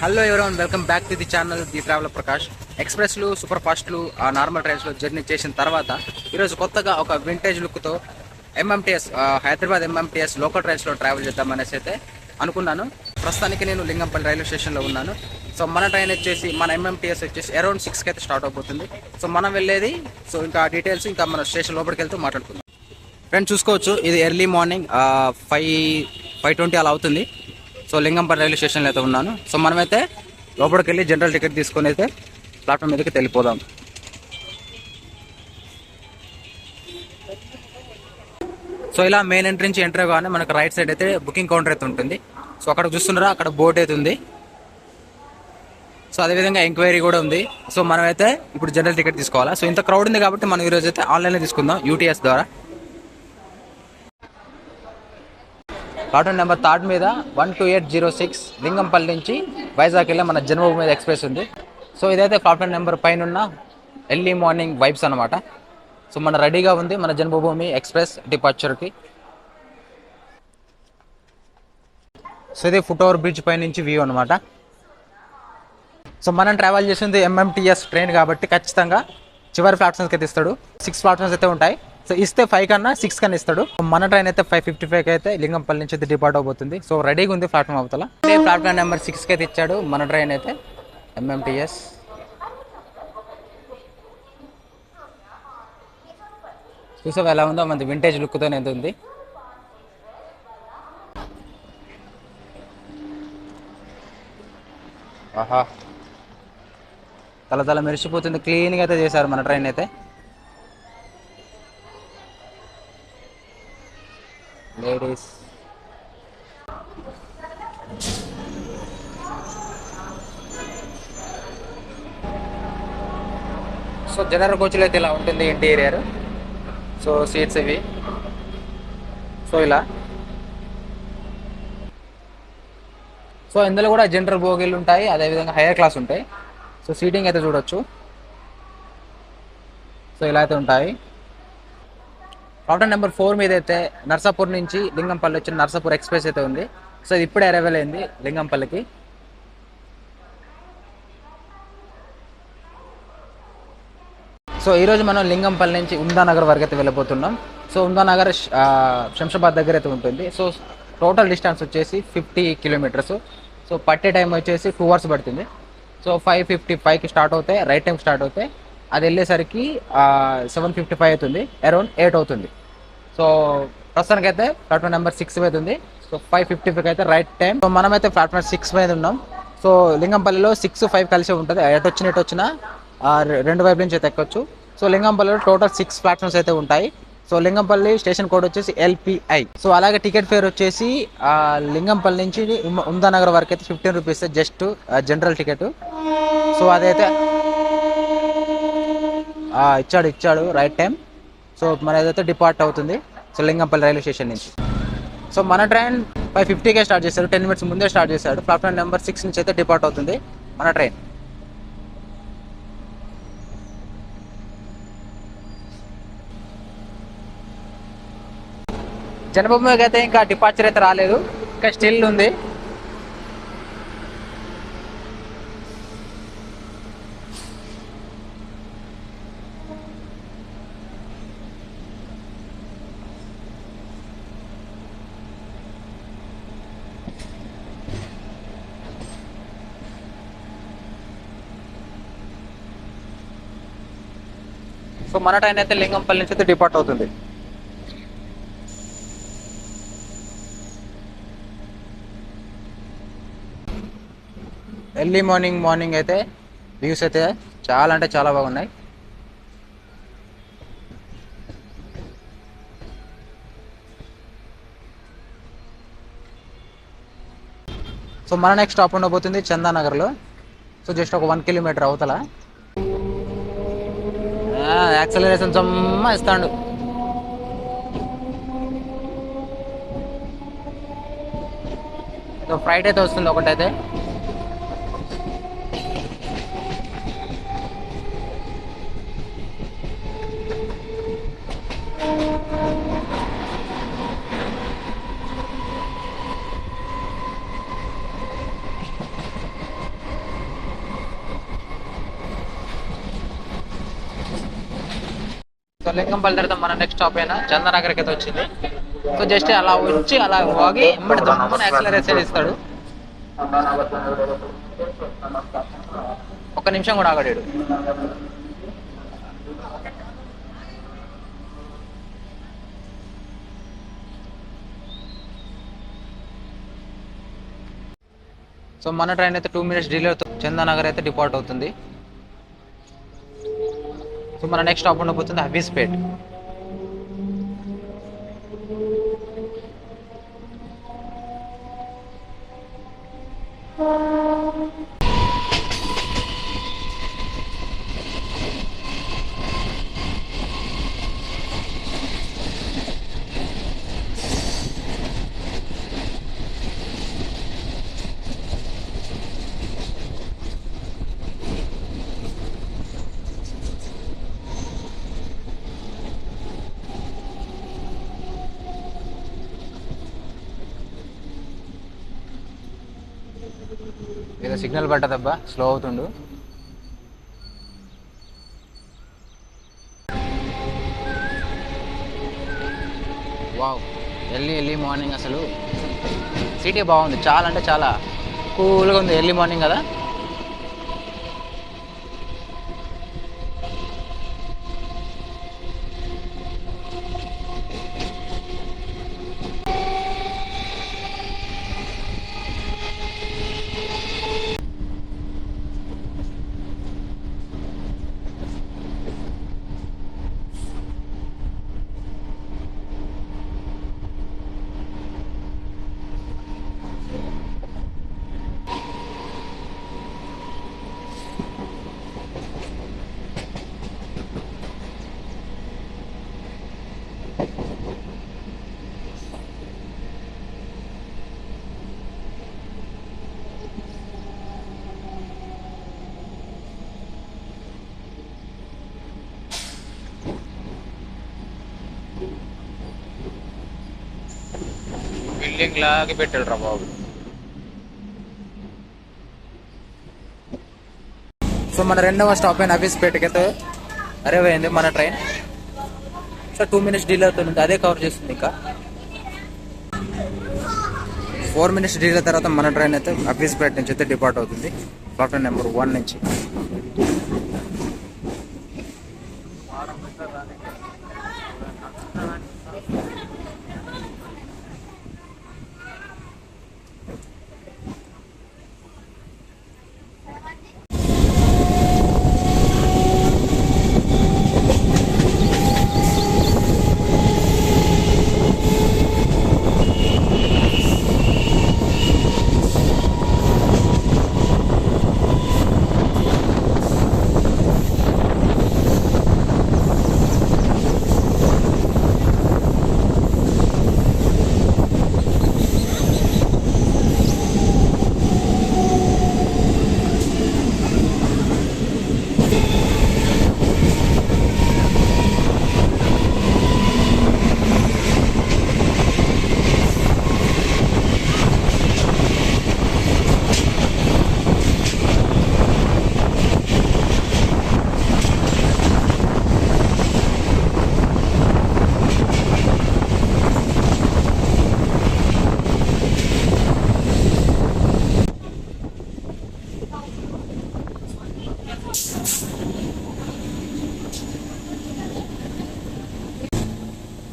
Hello everyone welcome back to the channel the traveller Prakash. ఎక్స్ప్రెస్లు, సూపర్ ఫాస్ట్లు, నార్మల్ ట్రైన్స్లో జర్నీ చేసిన తర్వాత ఈరోజు కొత్తగా ఒక వింటేజ్ లుక్తో ఎంఎంటీఎస్ హైదరాబాద్ ఎంఎంటీఎస్ లోకల్ ట్రైన్స్లో ట్రావెల్ చేద్దామనేసి అయితే అనుకున్నాను. ప్రస్తుతానికి నేను లింగంపల్లి రైల్వే స్టేషన్లో ఉన్నాను. సో మన ట్రైన్ వచ్చేసి మన ఎంఎంటీఎస్ వచ్చేసి అరౌండ్ 6కి అయితే స్టార్ట్ అయిపోతుంది. సో మనం వెళ్ళేది ఇంకా డీటెయిల్స్ ఇంకా మన స్టేషన్ లోపలికి వెళ్తూ మాట్లాడుకుందాం. ఫ్రెండ్స్ చూసుకోవచ్చు, ఇది ఎర్లీ మార్నింగ్ 5:20 అలా అవుతుంది. సో లింగంపల్లి రైల్వే స్టేషన్లో అయితే ఉన్నాను. సో మనమైతే లోపలికి వెళ్ళి జనరల్ టికెట్ తీసుకొని అయితే ప్లాట్ఫామ్ మీదకి వెళ్ళిపోదాం. సో ఇలా మెయిన్ ఎంట్రీ నుంచి ఎంటర్ కానీ మనకు రైట్ సైడ్ అయితే బుకింగ్ కౌంటర్ అయితే ఉంటుంది. సో అక్కడ చూస్తున్నారా, అక్కడ బోర్డు అయితే ఉంది. సో అదేవిధంగా ఎంక్వైరీ కూడా ఉంది. సో మనమైతే ఇప్పుడు జనరల్ టికెట్ తీసుకోవాలా. సో ఇంత క్రౌడ్ ఉంది కాబట్టి మనం ఈరోజు అయితే ఆన్లైన్లో తీసుకుందాం యూటీఎస్ ద్వారా. ప్లాట్ఫామ్ నెంబర్ 3 మీద 12806 లింగంపల్లి నుంచి వైజాగ్ వెళ్ళే మన జన్మభూమి ఎక్స్ప్రెస్ ఉంది. సో ఇదైతే ప్లాట్ఫామ్ నెంబర్ పైన ఉన్న ఎర్లీ మార్నింగ్ వైబ్స్ అనమాట. సో మన రెడీగా ఉంది మన జన్మభూమి ఎక్స్ప్రెస్ డిపార్చర్కి. సో ఇది ఫుట్ ఓవర్ బ్రిడ్జ్ పై నుంచి వ్యూ అనమాట. సో మనం ట్రావెల్ చేసింది ఎంఎంటీఎస్ ట్రైన్ కాబట్టి ఖచ్చితంగా చివరి ప్లాట్ఫామ్స్కి అయితే ఇస్తాడు. 6 ప్లాట్ఫామ్స్ అయితే ఉంటాయి. సో ఇస్తే 5 కన్నా 6 కన్నా ఇస్తాడు. మన ట్రైన్ అయితే 5:55 అయితే లింగంపల్లి నుంచి అయితే డిపార్ట్ అవబోతుంది. సో రెడీగా ఉంది ప్లాట్ఫామ్ అవతల. ప్లాట్ఫామ్ నెంబర్ 6కి అయితే ఇచ్చాడు మన ట్రైన్ అయితే ఎంఎంటీఎస్. చూసావు ఎలా ఉందో, మనది వింటేజ్ లుక్తో ఎంత ఉంది. ఆహా, తల మెరిసిపోతుంది. క్లీన్గా అయితే చేశారు మన ట్రైన్ అయితే. లేడీస్ సో జనరల్ కోచ్లో అయితే ఇలా ఉంటుంది ఇంటీరియర్. సో సీట్స్ ఇవి. సో ఇలా సో ఇందులో కూడా జనరల్ బోగీలు ఉంటాయి, అదేవిధంగా హైయర్ క్లాస్ ఉంటాయి. సో సీటింగ్ అయితే చూడొచ్చు. సో ఇలా అయితే ఉంటాయి. ప్లాట్ఫామ్ నెంబర్ 4 మీద అయితే నర్సాపూర్ నుంచి లింగంపల్లి వచ్చిన నర్సాపూర్ ఎక్స్ప్రెస్ అయితే ఉంది. సో ఇది ఇప్పుడే అరైవల్ అయింది లింగంపల్లికి. సో ఈరోజు మనం లింగంపల్లి నుంచి ఉందానగర్ వరకు అయితే వెళ్ళిపోతున్నాం. సో ఉందానగర్ శంషాబాద్ దగ్గర అయితే ఉంటుంది. సో టోటల్ డిస్టెన్స్ వచ్చేసి 50 కిలోమీటర్స్. సో పట్టే టైం వచ్చేసి 2 hours పడుతుంది. సో 5:55కి స్టార్ట్ అవుతాయి, రైట్ టైం స్టార్ట్ అవుతాయి. అది వెళ్ళేసరికి 7:55 అవుతుంది, అరౌండ్ 8 అవుతుంది. సో ప్రస్తుతానికి అయితే ప్లాట్ఫామ్ నెంబర్ 6 మీద ఉంది. సో 5:55 అయితే రైట్ టైం. సో మనమైతే ప్లాట్ఫామ్ 6 మీద ఉన్నాం. సో లింగంపల్లిలో 6, 5 కలిసి ఉంటుంది. ఎటు వచ్చినా రెండు వైపు నుంచి అయితే ఎక్కొచ్చు. సో లింగంపల్లిలో టోటల్ 6 ప్లాట్ఫామ్స్ అయితే ఉంటాయి. సో లింగంపల్లి స్టేషన్ కోడ్ వచ్చేసి LPI. సో అలాగే టికెట్ ఫేర్ వచ్చేసి లింగంపల్లి నుంచి ఉందానగర్ వరకు అయితే 15 rupees just general ticket. So అదైతే ఇచ్చాడు రైట్ టైం. సో మన ఏదైతే డిపార్ట్ అవుతుంది సో లింగంపల్లి రైల్వే స్టేషన్ నుంచి. సో మన ట్రైన్ 5:50కే స్టార్ట్ చేశారు, 10 minutes ముందే స్టార్ట్ చేశాడు. ప్లాట్ఫామ్ నెంబర్ 6 నుంచి అయితే డిపార్ట్ అవుతుంది మన ట్రైన్. జన్మభూమికి అయితే ఇంకా డిపార్చర్ అయితే రాలేదు, ఇంకా స్టిల్ ఉంది. సో మన ట్రైన్ అయితే లింగంపల్లి నుంచి అయితే డిపార్ట్ అవుతుంది. ఎర్లీ మార్నింగ్ అయితే వ్యూస్ అయితే చాలా అంటే చాలా బాగున్నాయి. సో మన నెక్స్ట్ స్టాప్ ఉండబోతుంది చందానగర్లో. సో జస్ట్ ఒక 1 కిలోమీటర్ అవతల. యాక్సలరేషన్ సమ్మ ఇస్తాడు. సో ఫ్రైట్ అయితే వస్తుంది ఒకటైతే. సో లింగంపల్లి తర్వాత మన నెక్స్ట్ స్టాప్ అయినా చందనగర్కి అయితే వచ్చింది. సో జస్ట్ అలా వచ్చి అలా వాగి ఎమ్మడి దమ్మని యాక్సిలరేషన్ ఇస్తాడు. ఒక్క నిమిషం కూడా ఆగడాడు. సో మన ట్రైన్ అయితే 2 minutes డిలేతో చందానగర్ అయితే డిపార్ట్ అవుతుంది. సో మన నెక్స్ట్ స్టాప్ ఉండబోతుంది హబీస్పేట్. ఏదో సిగ్నల్ పడ్డదబ్బా, స్లో అవుతుండు. వావ్, ఎర్లీ మార్నింగ్ అసలు సిటీ బాగుంది. చాలా అంటే చాలా కూల్గా ఉంది. ఎర్లీ మార్నింగ్ కదా. బిల్డింగ్ లాగా పెట్టాడు రా బాబు. సో మన రెండవ స్టాప్ అయిన హబీస్పేటకి అయితే అరైవ్ అయింది మన ట్రైన్. సో 2 minutes డిలే అవుతుంది, అదే కవర్ చేస్తుంది. ఇంకా 4 minutes డిలే తర్వాత మన ట్రైన్ అయితే హబీస్పేట నుంచి అయితే డిపార్ట్ అవుతుంది, ప్లాట్ఫామ్ నెంబర్ 1 నుంచి.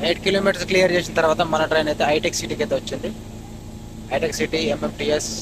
ఎయిట్ కిలోమీటర్స్ క్లియర్ చేసిన తర్వాత మన ట్రైన్ అయితే హైటెక్ సిటీకి అయితే వచ్చింది. Hitech city MMTS.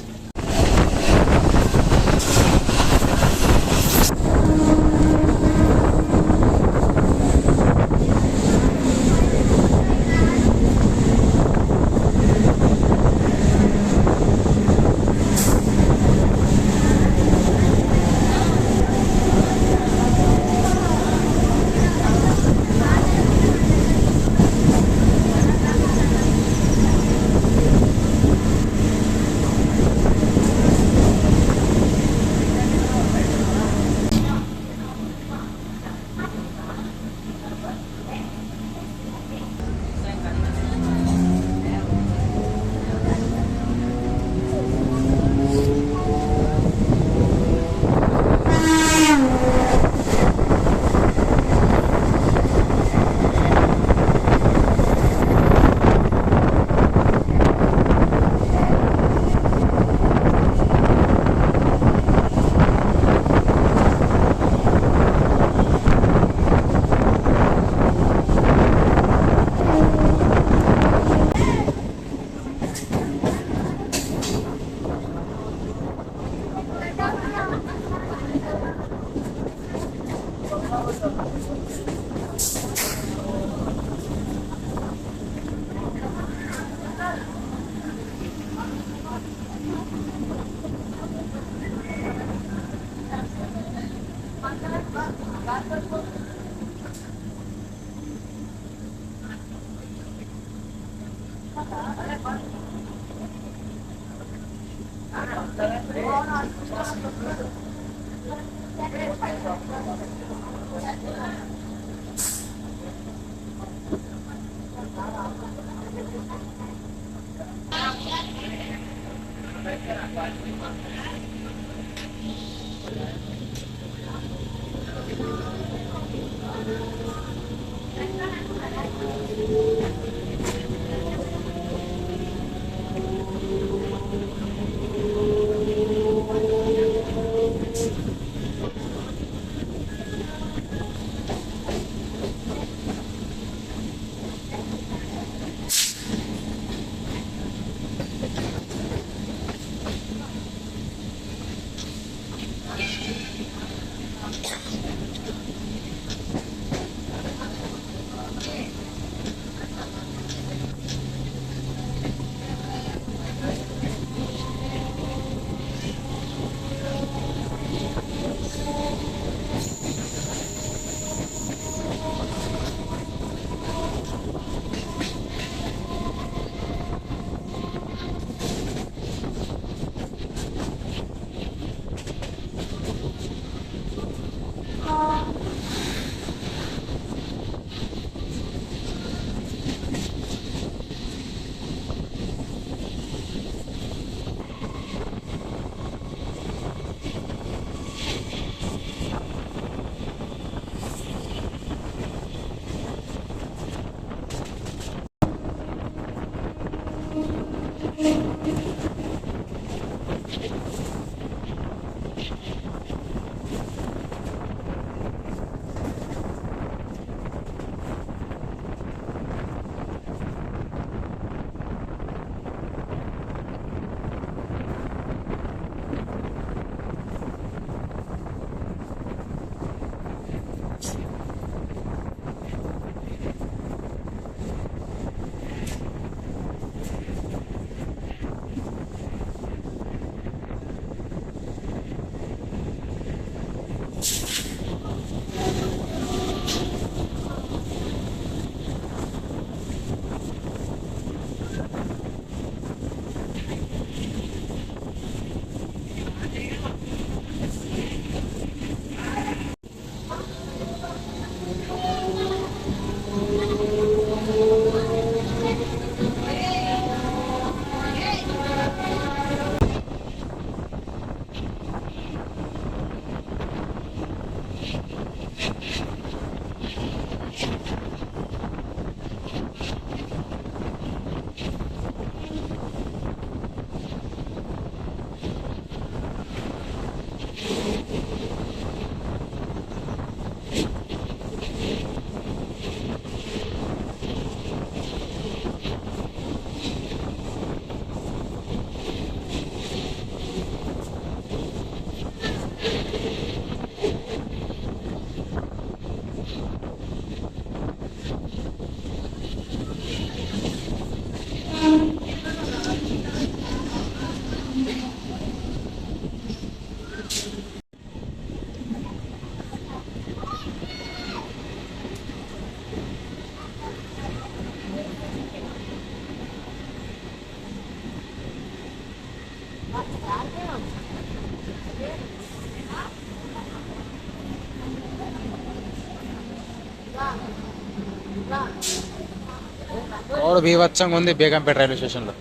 రోడ్ బీభత్సంగా ఉంది బేగంపేట రైల్వే స్టేషన్లో.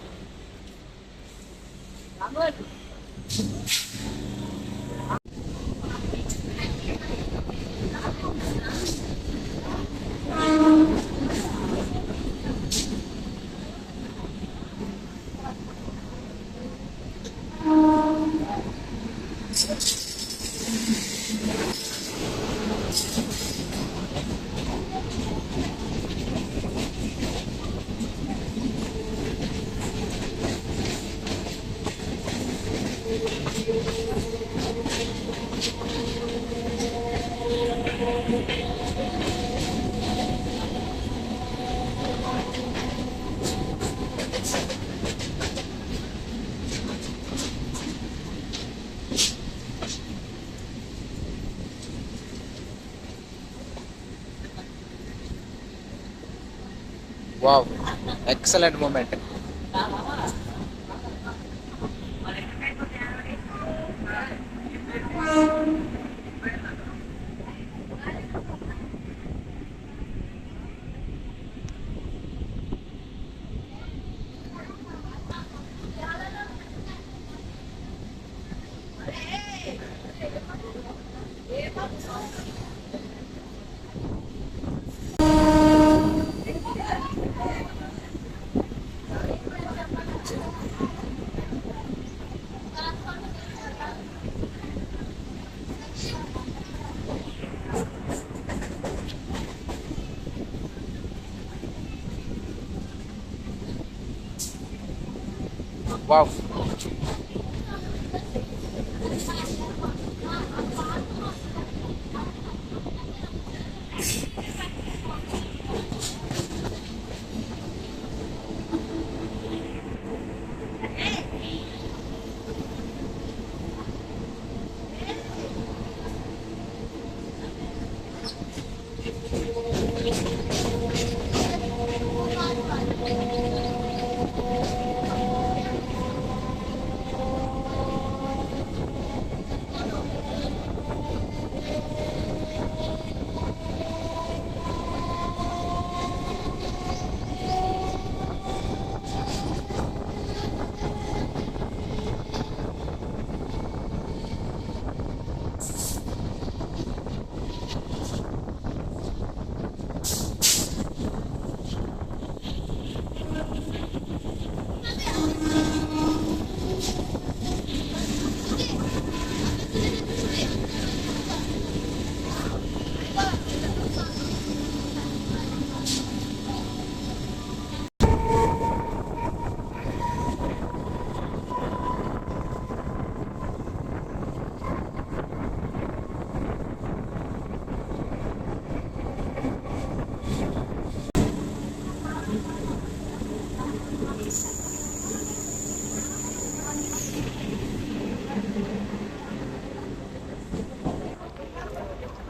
Wow, excellent moment. Wow,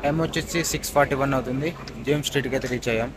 time వచ్చేసి 6:41 అవుతుంది. జేమ్స్ స్ట్రీట్కి అయితే రీచ్ అయ్యాం.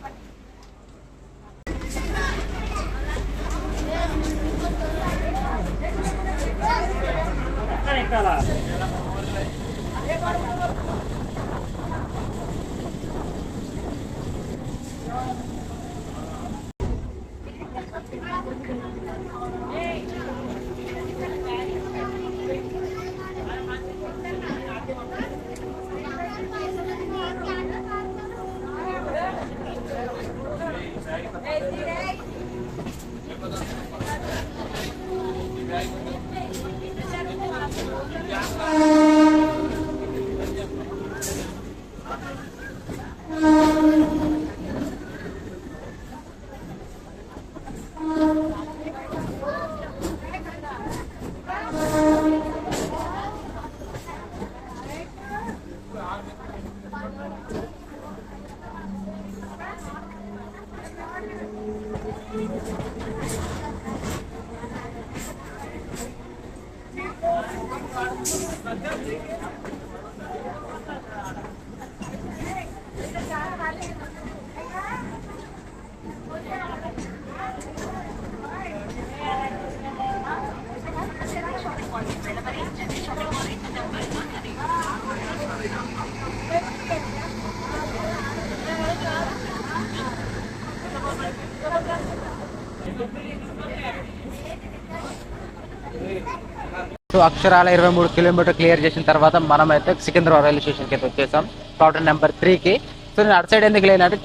సో అక్షరాల 23 కిలోమీటర్ క్లియర్ చేసిన తర్వాత మనం అయితే సికింద్రాబాద్ రైల్వే స్టేషన్కి అయితే వచ్చేసాం, ప్లాట్ఫామ్ నెంబర్ 3కి. సో నేను అటు సైడ్ ఎందుకు లేనంటే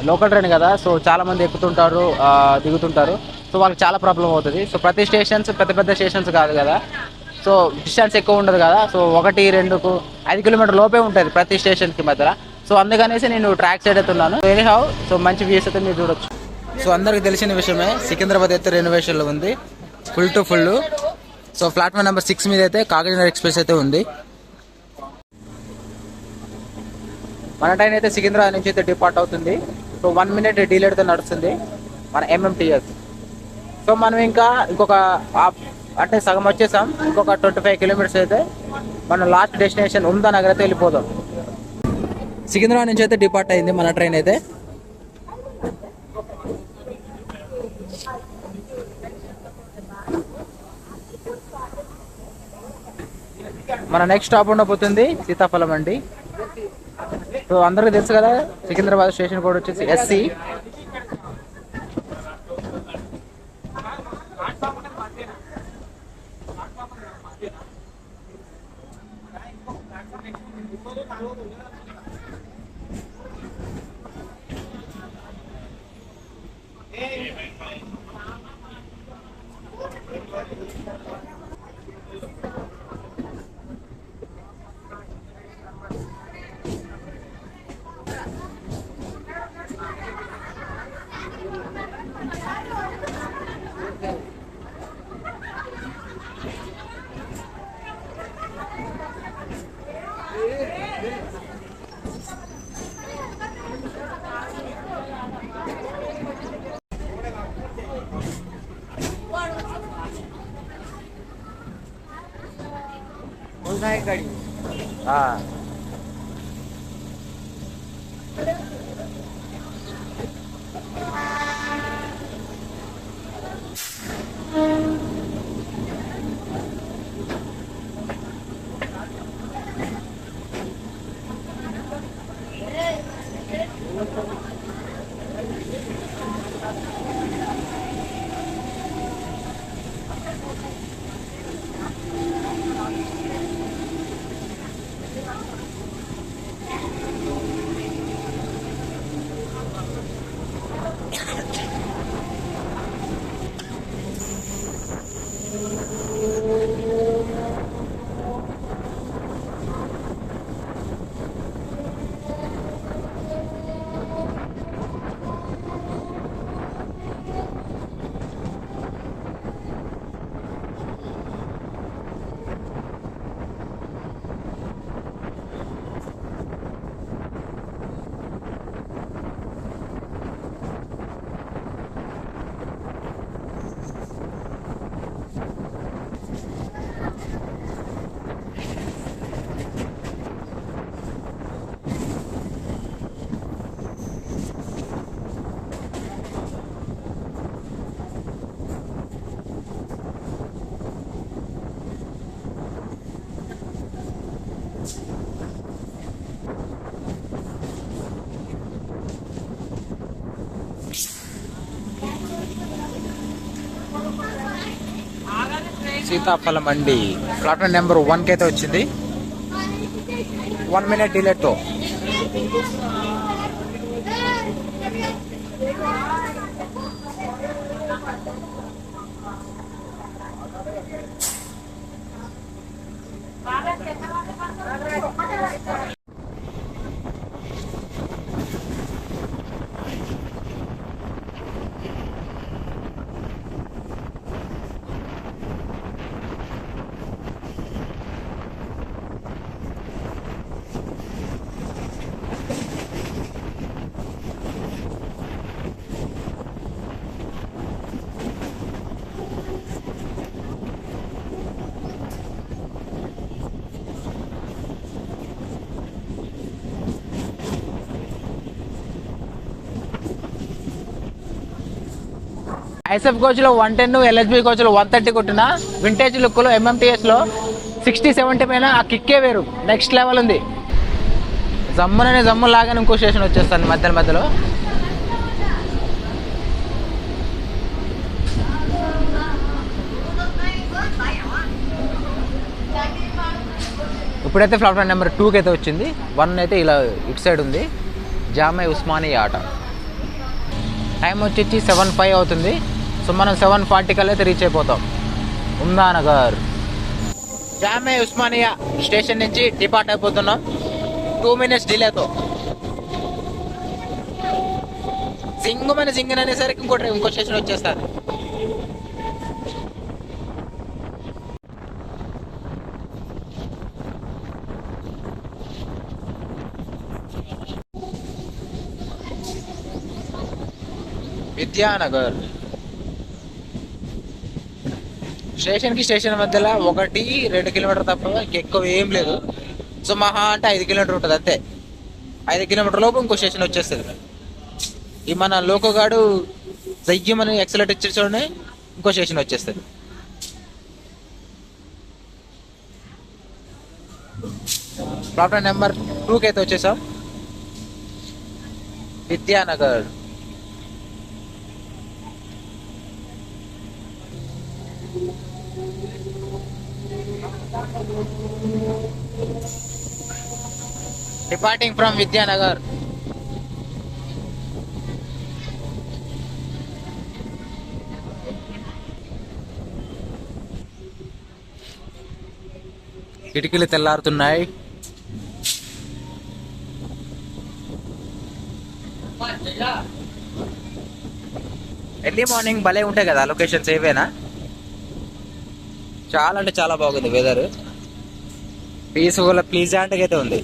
లోకల్ ట్రైన్ కదా, సో చాలా మంది ఎక్కుతుంటారు, దిగుతుంటారు. సో వాళ్ళకి చాలా ప్రాబ్లం అవుతుంది. సో ప్రతి స్టేషన్స్ పెద్ద పెద్ద స్టేషన్స్ కాదు కదా, సో డిస్టెన్స్ ఎక్కువ ఉండదు కదా. సో 1-2 5 కిలోమీటర్ లోపే ఉంటుంది ప్రతి స్టేషన్కి మధ్యలో. సో అందుకనేసి నేను ట్రాక్ సైడ్ అయితే ఉన్నాను. ఎనీహౌ సో మంచి వ్యూస్ అయితే మీరు చూడొచ్చు. సో అందరికి తెలిసిన విషయమే, సికింద్రాబాద్ అయితే రెనోవేషన్లో ఉంది, full to full. So platform number 6 మీద అయితే కాకినాడ ఎక్స్ప్రెస్ అయితే ఉంది. మన ట్రైన్ అయితే సికింద్రాబాద్ నుంచి అయితే డిపార్ట్ అవుతుంది. సో 1 మినిట్ డీలేట్తో నడుస్తుంది మన MMTS. సో మనం ఇంకొక అంటే సగం వచ్చేసాం, ఇంకొక 25 కిలోమీటర్స్ అయితే మనం లాస్ట్ డెస్టినేషన్ ఉందానగర్ అయితే వెళ్ళిపోదాం. సికింద్రాబాద్ నుంచి అయితే డిపార్ట్ అయింది మన ట్రైన్ అయితే. మన నెక్స్ట్ స్టాప్ ఉండబోతుంది సీతాఫలం అండి. సో అందరికీ తెలుసు కదా, సికింద్రాబాద్ స్టేషన్ కోడ్ వచ్చేసి SC. సీతాఫలం అండి ప్లాట్ఫామ్ నెంబర్ 1 అయితే వచ్చింది. 1 minute డిలేతో. ఐఎస్ఎఫ్ కోచ్లో 110, LHB కోచ్లో 130 కొట్టిన వింటేజ్ లుక్లో MMTSలో 60-70 పైన ఆ కిక్కే వేరు, నెక్స్ట్ లెవెల్ ఉంది. జమ్ము లాగానే ఇంకో స్టేషన్ వచ్చేస్తాను మధ్యలో. ఇప్పుడైతే ప్లాట్ఫామ్ నెంబర్ 2కి అయితే వచ్చింది. 1 అయితే ఇలా ఇటు సైడ్ ఉంది, జామే ఉస్మానియా ఆట. టైం వచ్చి 7:05 అవుతుంది. సో మనం 7:40 కల్లా అయితే రీచ్ అయిపోతాం ఉందానగర్. జామే ఉస్మానియా స్టేషన్ నుంచి డిపార్ట్ అయిపోతున్నాం 2 minutes డిలేతో. సింగన్ అనేసరికి ఇంకో స్టేషన్ వచ్చేస్తారు. విద్యానగర్ స్టేషన్కి స్టేషన్ మధ్యలో 1-2 కిలోమీటర్ తప్ప ఎక్కువ ఏం లేదు. సో మహా అంటే 5 కిలోమీటర్ ఉంటుంది అంతే. 5 కిలోమీటర్ లోపు ఇంకో స్టేషన్ వచ్చేస్తుంది. ఈ మన లోకోగాడు జయ్యమని ఎక్సలెంట్ ఇచ్చి చూడండి, ఇంకో స్టేషన్ వచ్చేస్తుంది. ప్లాట్ఫామ్ నెంబర్ 2కి అయితే వచ్చేసాం. విద్యానగర్. Departing from Vidyanagar. కిటికీలు తెల్లారుతున్నాయి. ఎర్లీ మార్నింగ్ భలే ఉంటాయి కదా లొకేషన్స్ ఏవైనా. చాలా అంటే చాలా బాగుంది వెదర్. పీస్ఫుల్ ప్లీజెంట్గా అయితే ఉంది.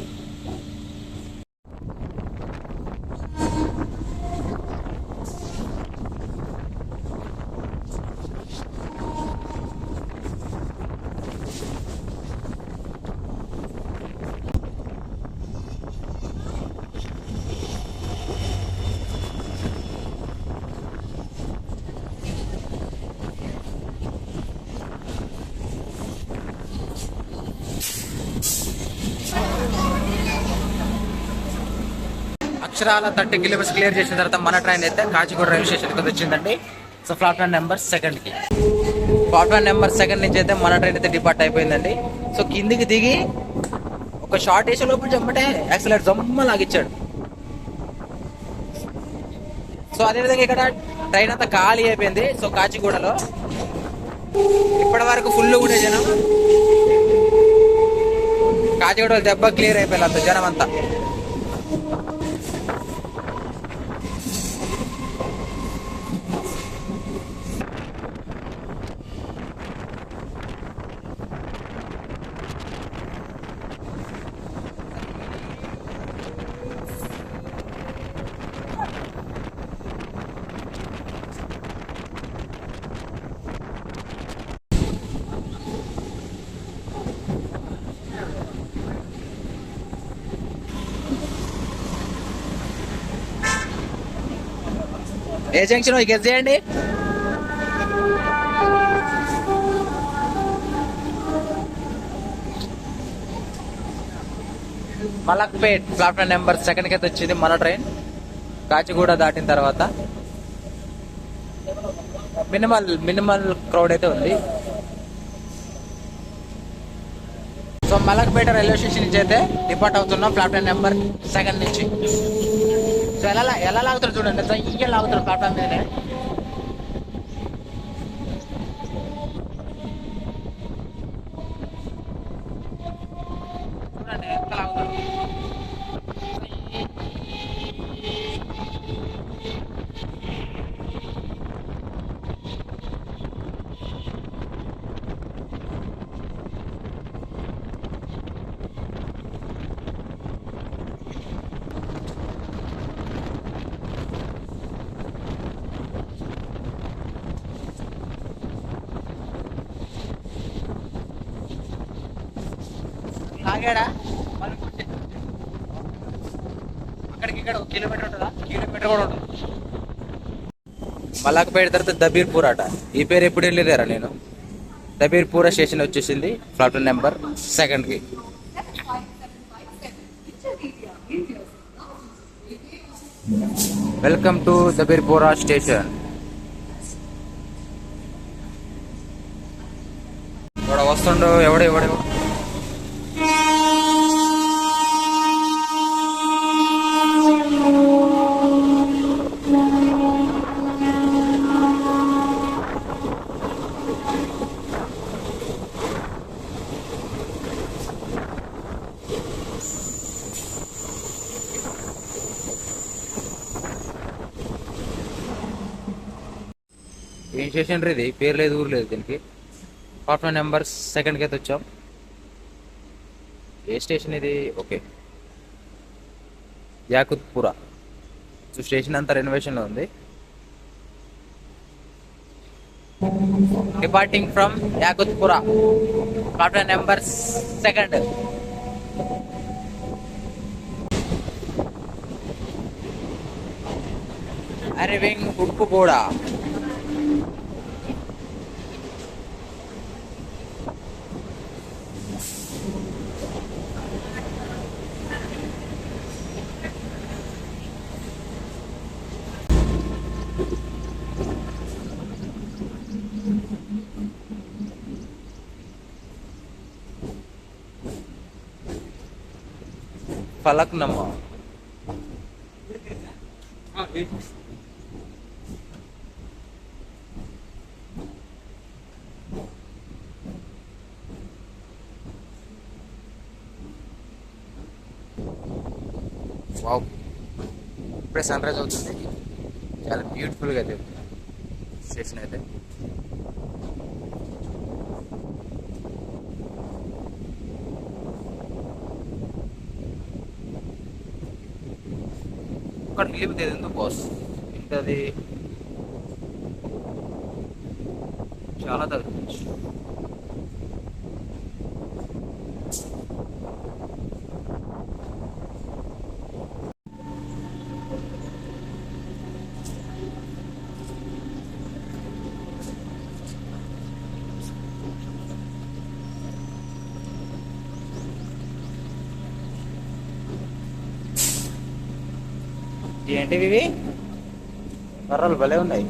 అక్షరాల 30 కిలోమీటర్స్ క్లియర్ చేసిన తర్వాత మన ట్రైన్ అయితే కాచిగూడ రైల్వే స్టేషన్కి వచ్చిందండి. సో ప్లాట్ఫామ్ నెంబర్ 2కి. ప్లాట్ఫామ్ నెంబర్ 2 నుంచి అయితే మన ట్రైన్ అయితే డిపార్ట్ అయిపోయిందండి. సో కిందికి దిగి ఒక షార్ట్ వేసే లోపల జమ్మటే యాక్సిలేటర్ జమ్మ లాగిచ్చాడు. సో అదేవిధంగా ఇక్కడ ట్రైన్ అంతా ఖాళీ అయిపోయింది. సో కాచిగూడలో ఇప్పటి వరకు ఫుల్ కూడా జనం. కాచిగూడ దెబ్బ క్లియర్ అయిపోయింది అంత జనం అంతా. ఏ జంక్షన్ గెస్ చేయండి. మలక్పేట్. ప్లాట్ఫామ్ నెంబర్ 2కి అయితే వచ్చింది మన ట్రైన్. కాచిగూడ దాటిన తర్వాత మినిమల్ క్రౌడ్ అయితే ఉంది. సో మలక్పేట రైల్వే స్టేషన్ నుంచి అయితే డిపార్ట్ అవుతున్నాం ప్లాట్ఫామ్ నెంబర్ 2 నుంచి. సో ఎలా లాగుతారు చూడండి. సో ఇంకా లాగుతారు ప్లాట్ఫామ్ మీదనే. చూడండి ఎంత లాగుతారు. లాగాడా అక్కడికి ఇక్కడ 1 కిలోమీటర్ ఉంటుందా? కిలోమీటర్ కూడా ఉంటుంది. మలక్పేట తర్వాత దబీర్పూర్ అట. ఈ పేరు ఎప్పుడు వెళ్ళేదారా నేను. దబీర్పూర స్టేషన్ వచ్చేసింది ప్లాట్ఫామ్ నెంబర్ 2కి. Welcome to Dabirpura station. వస్తుండో ఎవడెవడెవడో. ఏం స్టేషన్ రీ ఇది? పేరు లేదు, ఊరు లేదు దీనికి. ప్లాట్ఫామ్ నెంబర్ 2కి అయితే వచ్చాం. ఏ స్టేషన్ ఇది? ఓకే, యాకుత్పురా. సో స్టేషన్ అంతా రెనోవేషన్లో ఉంది. Departing from Yakutpura. Platform number 2. Arriving Uppuguda. Falaknuma. Wow, ఇప్పుడే సన్ రైజ్ అవుతుంది. చాలా బ్యూటిఫుల్గా అయితే స్టేషన్ అయితే. ఇక్కడ నిలిపితే ఎందుకు బాస్ ఇంటది చాలా దగ్గర. ఏంటివి ఇవి? కర్రలు భలే ఉన్నాయి.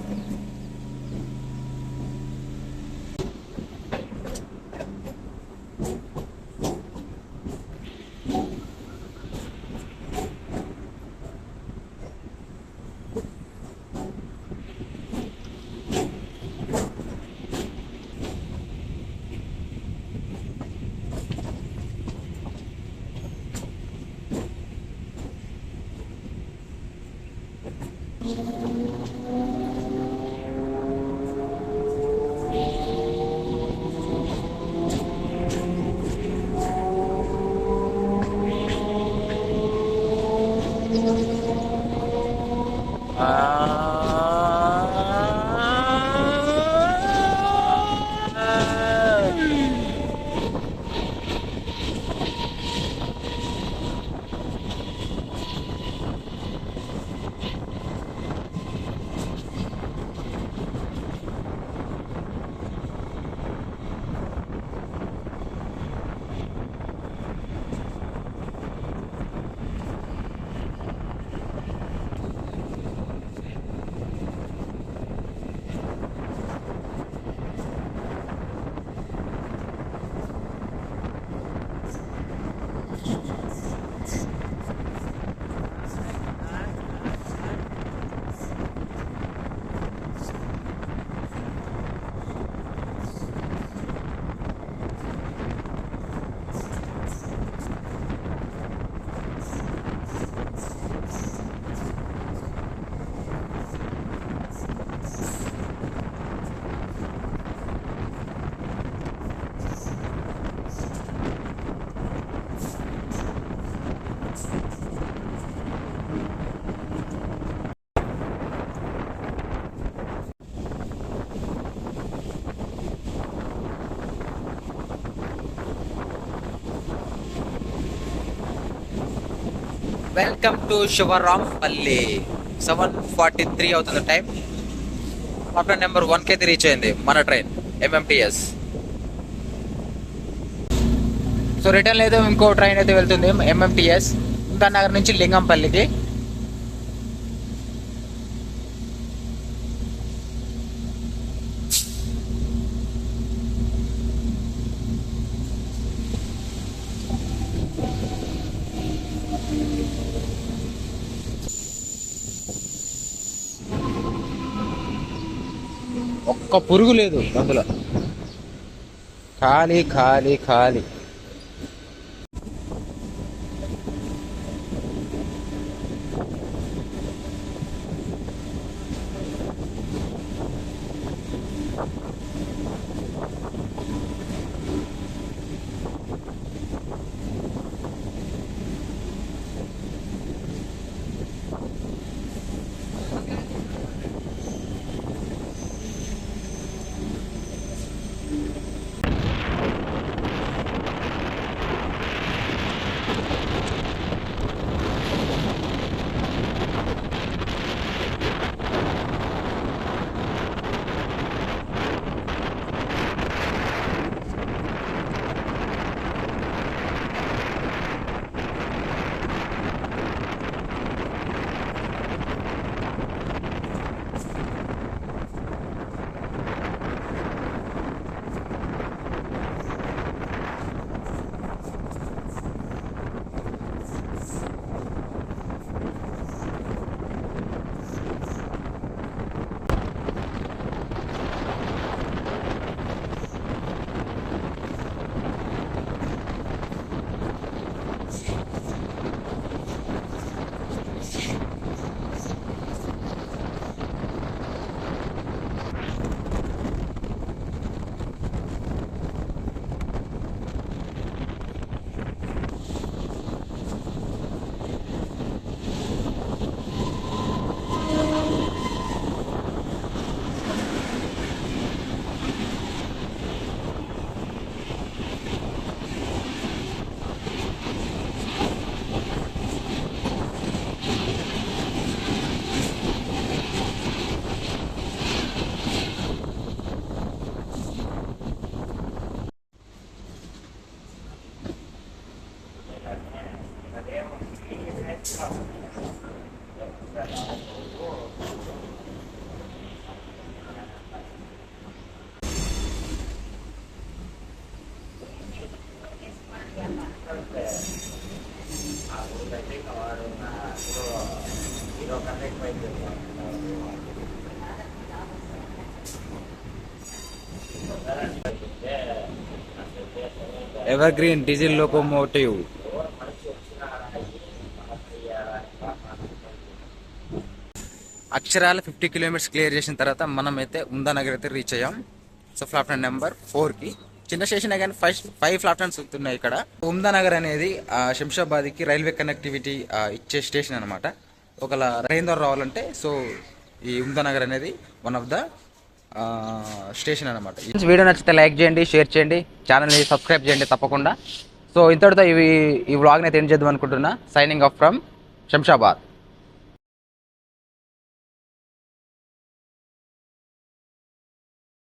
Welcome to Shivarampalli. 7:43 అవుతుంది టైం. ప్లాట్ఫామ్ నెంబర్ 1 కి అయితే రీచ్ అయింది మన ట్రైన్ MMTS. సో రిటర్న్ లేదు, ఇంకో ట్రైన్ అయితే వెళ్తుంది MMTS నగర్ నుంచి లింగంపల్లికి. ఒక్క పురుగు లేదు అందులో, ఖాళీ ఖాళీ ఖాళీ. Ever green diesel locomotive. అక్షరాల 50 కిలోమీటర్స్ క్లియర్ చేసిన తర్వాత మనం అయితే ఉందానగర్ అయితే రీచ్ అయ్యాం. సో ప్లాట్ఫామ్ నెంబర్ 4కి చిన్న స్టేషన్ కానీ 5 ప్లాట్ఫామ్స్ ఉన్నాయి ఇక్కడ. ఉందానగర్ అనేది శంషాబాద్కి రైల్వే కనెక్టివిటీ ఇచ్చే స్టేషన్ అనమాట. ఒకవేళ ట్రైన్ ద్వారా రావాలంటే సో ఈ ఉందానగర్ అనేది వన్ ఆఫ్ ద స్టేషన్ అనమాట. వీడియో నచ్చితే లైక్ చేయండి, షేర్ చేయండి, ఛానల్ని సబ్స్క్రైబ్ చేయండి తప్పకుండా. సో ఇంతటితో ఈ వ్లాగ్ని అయితే ఎండ్ చేద్దాం అనుకుంటున్నా. Signing off from Shamshabad.